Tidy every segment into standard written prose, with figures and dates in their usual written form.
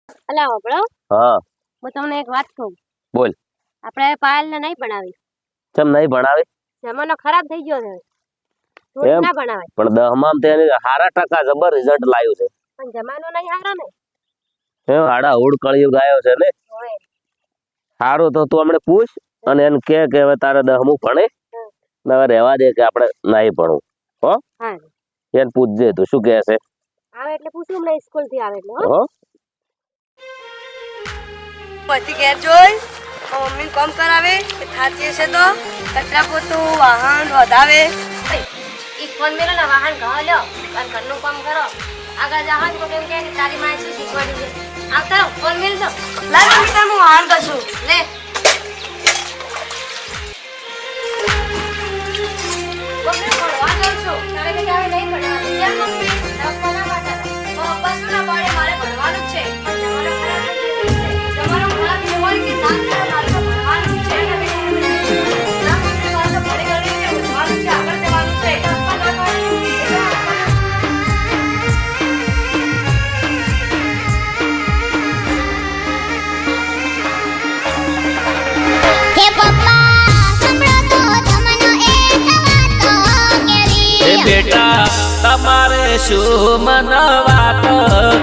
અલા વાપડો હા હું તમને એક વાત કહું. બોલ. આપણે પાયલને નહીં ભણાવી. કેમ નહીં ભણાવી? જમાનો ખરાબ થઈ ગયો છે. તો એમ? ના ભણાવાય. પણ 10માં તે હારા ટકા જબર રિઝલ્ટ લાવ્યું છે. પણ જમાનો નહીં હારો ને. હે આડા હુડ કળિયુગ આવ્યો છે ને. હોય. સારું તો તું હમણે પૂછ અને એને કે હવે તારે 10મું ભણે ને હવે રહેવા દે કે આપણે નહીં ભણવું. હો હા એને પૂછજે તું શું કહે છે. આવે એટલે પૂછું મને સ્કૂલ થી આવે એટલે. હો પછી ઘેર જોઈ મમ્મી કામ કરાવે થાચી છે તો કચરા પોતું વાહન વધાવે. ઈ ફોન મેલો ને વાહન ઘા લ્યો અને ઘરનું કામ કરો. આગળ જહાજ તો કેમ કે તારી માએ શું શીખવાડ્યું છે. આવતા રહો ફોન મેલ દો. લાવ મમ્મી તાર હું વાહન કશું લે મમ્મી ભણવા જાઉં છું. તારે કે આવે નહીં ભણવાનું. કેમ મમ્મી? તારા પપ્પા ના પાડતા હતા. પપ્પા શું ના પાડે મારે ભણવાનું જ છે. પણ જમાનો ખરાબ થઈ ગયો છે. જમાનો ખરાબ છે હોય કે ના કરે મારે તો ભણવાનું જ છે. ના મમ્મી મારે તો ભણી ગણી છે ભણવાનું છે આગળ જવાનું છે. પપ્પા ના પાડે હે પપ્પા સાંભળો તો તમને એક વાતો કેવી. હે બેટા તમારે શું મન વાત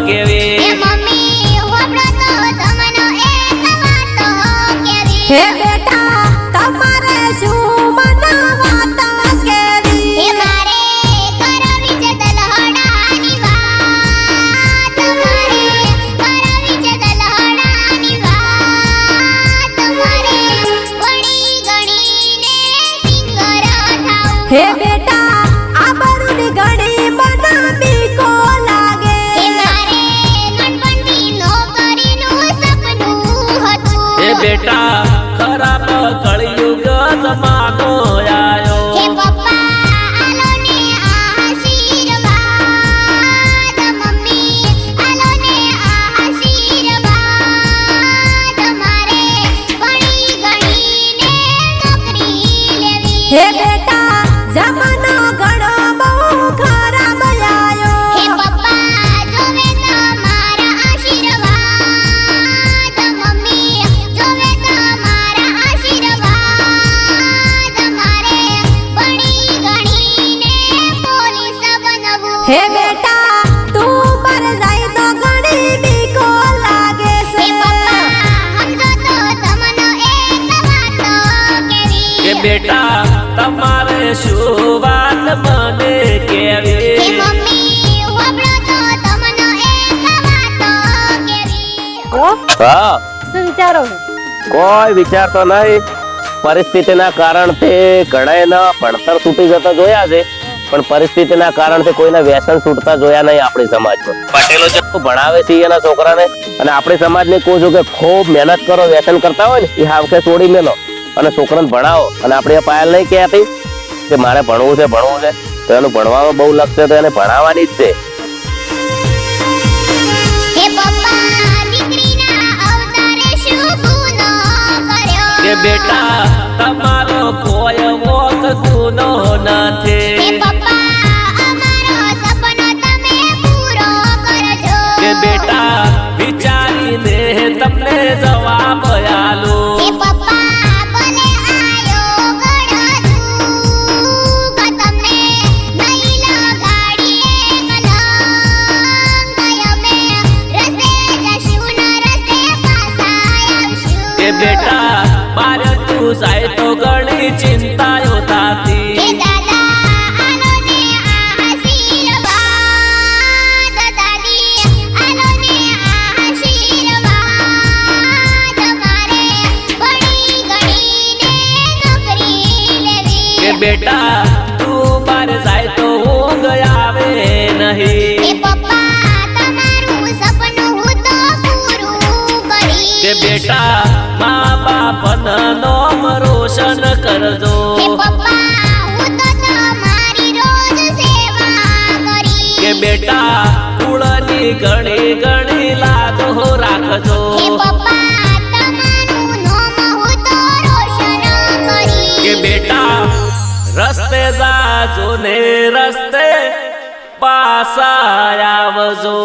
કેવી. હે મમ્મી સાંભળો તો તમને એક વાતો કેવી. હે બેટા તમારે શું મને વાતો કેવી. હે મારે કરવી છે દલહડાની વાત. મારે કરવી છે દલહડાની વાત. મારે ભણી ગણીને સિંગર થાઉં. હે બેટા આ બરુની ઘડી મને બીકો લાગે. હે મારે નાનપણથી નોકરીનું સપનું હતું. હે બેટા ખરાબ કળિયુગ જમાનો આયો. હે પપ્પા આલો ને આશીર્વાદ. મમ્મી આલો ને આશીર્વાદ. મારે ભણી ગણીને નોકરી લેવી. હે બેટા જમાનો ઘણો બહુ ખરાબ આયો. હે પપ્પા જોવે તમારા આશીર્વાદ. મમ્મી જોવે તમારા આશીર્વાદ. મારે ભણી ગણીને પોલીસ બનવું. હે બેટા તું પર જાય તો ઘણી બીકો લાગે છે. હે પપ્પા સમજો તો તમને એક વાતો કેવી. હે બેટા તમારે શું વાત મને હે કેવી. મમ્મી સાંભળો તો તમને એક વાતો કેવી. હા શું વિચારો છો? કોઈ વિચારતો નહીં. પરિસ્થિતિના કારણથી ઘણાયના ભણતર છૂટી જતા જોયા છે પણ પરિસ્થિતિના કારણથી કોઈના વ્યસન છૂટતા જોયા નહીં આપણી સમાજમાં. પટેલો જે ભણાવે છે એના છોકરાને અને આપણી સમાજને કહું છું કે ખૂબ મહેનત કરો. વ્યસન કરતા હોય ને એ હાવખે છોડી મેલો અને છોકરાને ભણાવો. અને આપણે આ પાયલ નહીં કહેતી કે મારે ભણવું છે તો એનું ભણવામાં બહુ લક્ષ છે તો એને ભણાવવાની જ છે. હે પપ્પા દીકરીના અવતારે શું ગુનો કર્યો. હે બેટા તમારો કોઈ મોત ગુનો હે નથી. પપ્પા અમારો સપનો તમે પૂરો કરજો. હે બેટા વિચારીને તમને જવાબ આલો. હે પપ્પા ભલે આયો ઘણા દુઃખ તમને નહીં લગાડીએ કલંક. અમે રસ્તે જશું ને રસ્તે પાછા આવશું. હે બેટા મારે તું જાય તો ઘણી ચિંતાઓ હે થતી. દાદા આલો ને આશીર્વાદ. દાદી આલો ને આશીર્વાદ. મારે ભણી ગણીને નોકરી લેવી. હે બેટા તું બાર જાય તો ઊંઘ આવે હે નહીં. પપ્પા તમારું સપનું હું તો પૂરું કરીશ. કે બેટા મા બાપના નામ રોશન કરજો. હે પપ્પા હું તો તમારી રોજ સેવા કરીશ. કે બેટા કુળની ઘણી ઘણી લાજો રાખજો. હે પપ્પા તમારું નામ હું તો રોશન કરીશ. કે બેટા રસ્તે જાજો ને રસ્તે પાછા આવજો.